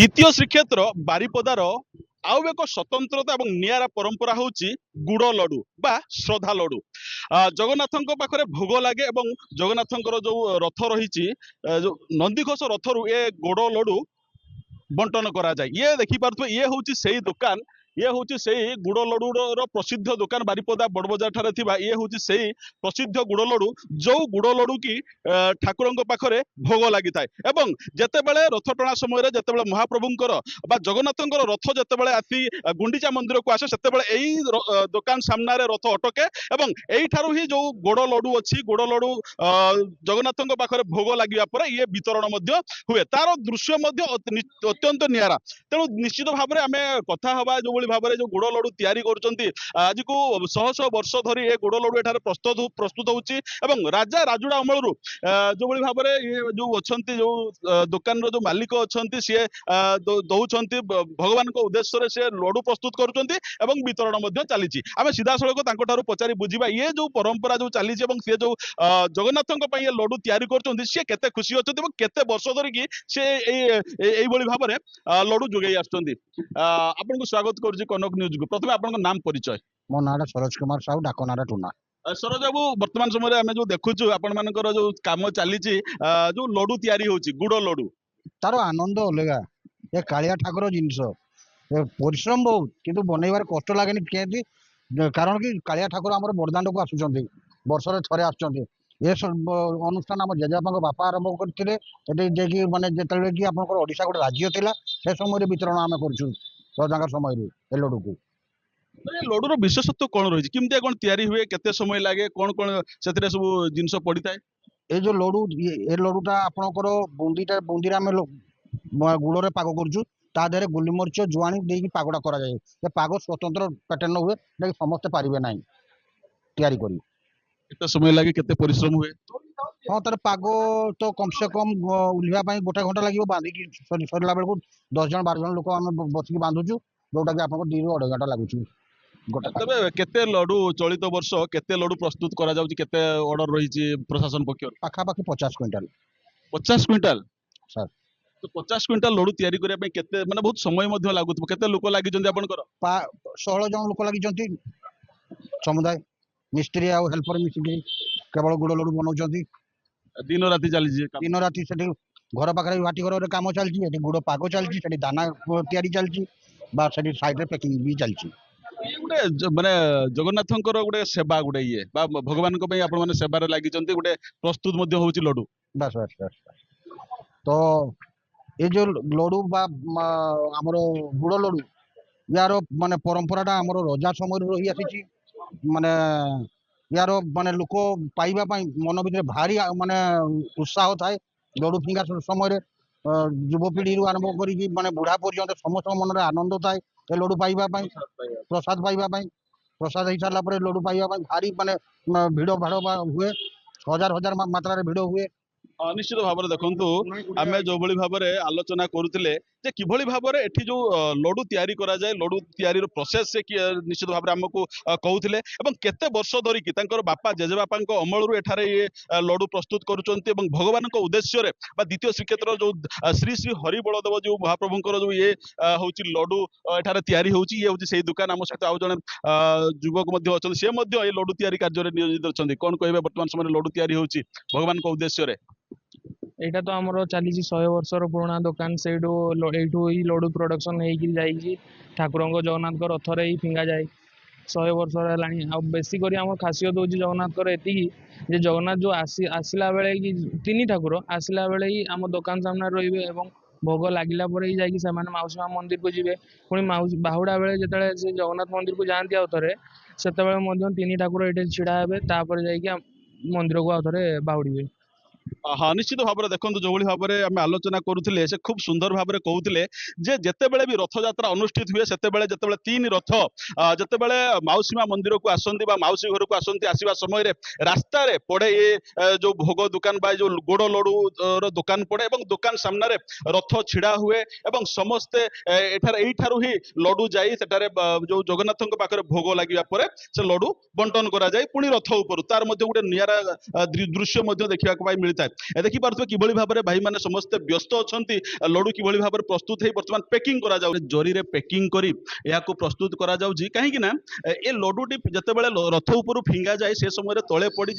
द्वितीय श्रीक्षेत्र बारिपदार आउ एक स्वतंत्रता और निरा परंपरा हूँ गुड़ लडू बा श्रद्धा लडू। जगन्नाथ पाखे भोग लगे और जगन्नाथ जो रथ रही जो नंदीघोष रथरू ए गुड़ लडू बंटन करा जाए। ये देखिपे ये हूँ से दुकान, ये हूँ से गुड़ लडूर प्रसिद्ध दुकान बारिपदा बड़बजार ठारे थिबा ये हूँ से प्रसिद्ध गुड़ लडू जो गुड़ लडू की ठाकुर पाखे भोग लगी थाए। एवं जेतेबेले रथ टणा समय जेतेबेले महाप्रभुंकर बा जगन्नाथंकर रथ जेतेबेले आसी गुंडीचा मंदिर को आसे सेतेबेले एई दुकान सामना रे रथ अटके एवं एई ठारू ही जो गुड़ लडू अच्छी गुड़ लडू जगन्नाथंक पाखे भोग लगिया परे ये वितरण मध्य हुए। तार दृश्य मध्य अत्यंत नियारा। तेणु निश्चित भाव में आम कथा हवा जो भाव में जो गुड़ लडू तैयारी करुँच आज को शह शह वर्ष धरी ये गुड़ लडू एठार प्रस्तुत होची एवं राजा राजुड़ा अमलू जो भाव में ये जो अच्छा जो दुकान जो मालिक अच्छा सी दौरान भगवान उद्देश्य से लडू प्रस्तुत करुँच वितरण चली। आम सीधा सड़क पचारि बुझा ये जो परंपरा जो चली सी जो जगन्नाथ लडू तैयारी कर खुशी अच्छा केते वर्ष धरिकी से भाव में लडू जोगे आपन स्वागत करुच्ची कनक न्यूज को। प्रथम आपन नाम परिचय। मो ना सरोज कुमार साहू डाक ना टूना। सरोज बाबू वर्तमान समय आम जो देखुचु आपण मानकर जो काम चली जो लडू तैयारी होची गुड़ लडू तार आनंद अलगा ये कालिया ठाकुर जिनस परिश्रम बहुत किंतु बनैबार कष्ट लगे कहती कारण कि कालिया ठाकुर आम बरदान को आसुँच वर्ष थे आसुँच ये अनुष्ठान आम जेजेबापा बापा आरंभ करते माने जिते कि आप ओडिशा गोटे राज्य थिला से समय वितरण आम कर रजांग समय लडू को लडूर विशेषत्व कौन रही किमती कौन तैयारी हुए केते समय लगे कौन कौन से सब जिनस पड़ी था ये जो लडू ये लडूटा आपणकर बुंदी आम गुड़ पाग करूँ ता देहरे गोलमरीच जुआणी देकी पागटा करा जाए। ये पाग स्वतंत्र पैटर्न हुए लेकिन समस्ते पारिबे नहीं तैयारी करी केते समय लगे केते परिश्रम हुए। हाँ तार पाग तो कम से कम उल्हा गोटे घंटा लगे बांधिकी सरला बेलू 10 जन 12 जन लोक आम बसिक बांधुचु जोटा कि आपको 2 ରୁ 2.5 घंटा लगुच तबे केते लडू चलित वर्ष केते लडू प्रस्तुत करा जाउची केते ऑर्डर रही प्रशासन पक्ष पाखापाखि 50 क्विंटाल 50 क्विंटाल सर तो 50 क्विंटाल लडू तैयारी करिया पे केते माने बहुत समय मध्य लागुत केते लोक लागि जंदी आपनकर 16 जन लोक लगी समुदाय मिस्त्री आ हेल्पर मिसिकी केवल गुड़ लडू बनाउछंती दिन राति चली दिन राति से घर पाखे भाटी घर काम चलती गुड़ पाग चलती दाना तैयारी चलती साइड पैकिंग भी चलती गोटे माने जगन्नाथंकर गोटे सेवा गोटे ये बा भगवान को आपण माने सेवारे लागि जंती गोटे प्रस्तुत मध्य होउची लडू बस बस बस तो ये जो लडू बा हमर गुड़ लडू यार माने परंपराटा हमर रजा समय रही आसी माने यार माने लोक पाइबा मन भीतर भारी माने उत्साह थाए लडू फिंगा समय युवपीढ़ी आरंभ करी माने बुढ़ा पर्यंत समस्त मन में आनंद थाए ए लडू पाइबा प्रसाद पाइबा प्रसाद हो सारा लडू पाइबा भारी माने भिड़ भाड़ हुए हजार हजार मात्रा भिड़ हुए। निश्चित भाव में देखु आम जो भाव में आलोचना करुले किभली भाव में एठी जो लडू तैयारी करा जाए लडू तैयारी प्रोसेस से निश्चित भाव में आमको कहते केते वर्ष धरिकी बापा जेजेबापा अमलू एठारे ये लडू प्रस्तुत करुँच भगवान उद्देश्य द्वितीय श्रीक्षेत्र जो श्री श्री हरिबलदेव जो महाप्रभुंर जो ये हूँ लडू एठारे तैयारी होची ये हूँ से दुकान आम सहित आउ जड़े युवक अच्छा सी ये लडू तैयारी कार्य नियोजित अच्छा कौन कहे बर्तमान समय लडू तैयारी होची भगवान उद्देश्य एटा तो आमर चली 100 वर्षर पुराना दुकान से ही लडू प्रोडक्शन होगी ठाकुर जगन्नाथ रथ ही फिंगा जाए 100 वर्ष है। बेसिकरी आम खासियत हूँ जगन्नाथ एति जगन्नाथ जो आसला बेले कि 3 ठाकुर आसला बेले ही आम दुकान सामने रे भोग लगिला ही जाकि माउसी मंदिर को जी पुणी बाहुड़ा बेले जो जगन्नाथ मंदिर को जाती आउ थे से 3 ठाकुर ये छिड़ा हे जा मंदिर को आउ थे बाहुड़े। हाँ निश्चित भाव में देखो जो भाव में आम आलोचना करुले से खूब सुंदर भाव में कहते जितेबले भी रथ यात्रा अनुष्ठित हुए से 3 रथ जितेबले माउसीमा मंदिर को आसती माउसी घर को आसती आसवा समय रास्ता रे पड़े ये जो भोग दुकान बा जो गुड़ लडू दुकान पड़े और दुकान सामने रथ छिड़ा हुए और समस्ते यू ही लडू जाई जो जगन्नाथ पाखे भोग लगे से लडू बंटन करा जाए पुणी रथ उपर तार गोटे निरा दृश्य देखा मिलता है देखि पारथो किभଳି भाबरे भाई माने समस्त व्यस्त अछंती लड्डू किभଳି भाबरे प्रस्तुत हेई वर्तमान पैकिंग करा जाउ जरी रे पैकिंग करी याको प्रस्तुत करा जाउजी काहे कि ना ए लड्डूटी जेतेबेले रथ उपरु फिंगा जाए से समय रे तळे पड़ी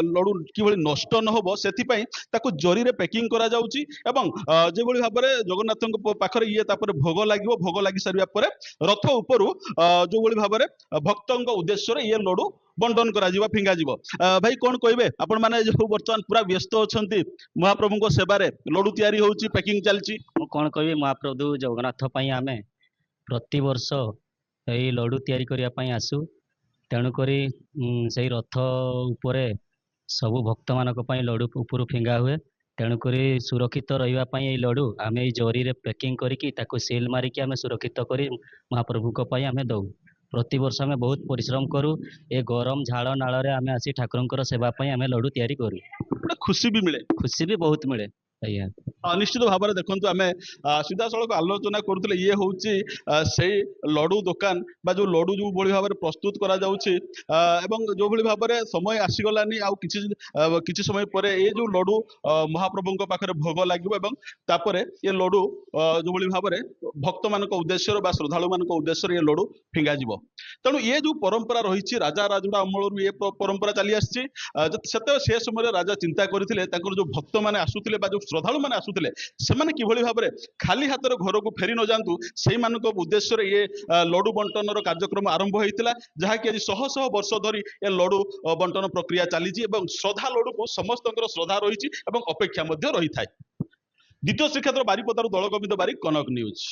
लड्डू किभଳି नष्ट न होबो सेथि पई ताको जरी रे पैकिंग करा जाउची एवं जेभଳି भाबरे जगन्नाथଙ୍କ पाखरे इए तापर भोग लागिवो भोग लागि सारिया परे रथ उपरु जो भଳି भाबरे भक्तଙ୍କ उद्देश्य ये लड्डू बंटन करा जिवा फिंगा जिवो भाई कोन कहबे आपण माने जो वर्तमान पूरा व्यस्त अछंती महाप्रभुଙ୍କ सेवारे लड्डू तयारी होउची पैकिंग चलची ମୁଁ କ'ଣ କହିବି ମହାପ୍ରଭୁ ଜଗନ୍ନାଥ ପାଇଁ ଆମେ ପ୍ରତିବର୍ଷ ଏଇ ଲଡ଼ୁ ତିଆରି କରିବା ପାଇଁ ଆସୁ ତେଣୁକରି ସେଇ ରଥ ଉପରେ ସବୁ ଭକ୍ତମାନଙ୍କ ପାଇଁ ଲଡ଼ୁ ଉପରୁ ଫିଙ୍ଗା ହୁଏ ତେଣୁକରି ସୁରକ୍ଷିତ ରହିବା ପାଇଁ ଏଇ ଲଡ଼ୁ ଆମେ ଏଇ ଜରିରେ ପ୍ୟାକିଂ କରିକି ତାକୁ ସିଲ୍ ମାରିକି ଆମେ ସୁରକ୍ଷିତ କରି ମହାପ୍ରଭୁଙ୍କ ପାଇଁ ଆମେ ଦଉ ପ୍ରତିବର୍ଷ ଆମେ ବହୁତ ପରିଶ୍ରମ କରୁ ଏ ଗରମ ଝାଳ ନାଳରେ ଆମେ ଆସି ଠାକୁରଙ୍କର ସେବା ପାଇଁ ଆମେ ଲଡ଼ୁ ତିଆରି କରୁ ଗୋଟେ ଖୁସି ବି ମିଳେ ଖୁସି ବି ବହୁତ ମିଳେ ଆଜ୍ଞା निश्चित भाव में देखो आम सीधा सड़क आलोचना करुले ये हूँ से लड्डू दुकान बा जो लड्डू जो भाई भाव में प्रस्तुत करा जाउछि एवं जो भाई भाव में समय आसीगलानी आउ किछि समय पर ये जो लड्डू महाप्रभुଙ୍କ पाखरे भोग लागिवो एवं तापरे ये लड्डू जो भाई भाव में भक्त मान उद्देश्य बा श्रद्धालु मान उद्देश्य ये लड्डू फिंगा जिवो तेणु ये जो परंपरा रही राजा राजुड़ा अमल ये परंपरा चली आसी से समय राजा चिंता करते जो भक्त मैंने आसुले जो श्रद्धालु मैंने आसुले सेमाने किभଳି भाबरे खाली हातर घर को फेरी न जातु से उद्देश्य ये लड्डू बंटन कार्यक्रम आरंभ होता जहाँ कि आज शह शह वर्ष धरी ये लड्डू बंटन प्रक्रिया चली श्रद्धा लड्डू को समस्त श्रद्धा रही अपेक्षा रही था। द्वितीय श्रीक्षेत्र बारिपदार दल गोविंद बारिक कनक न्यूज।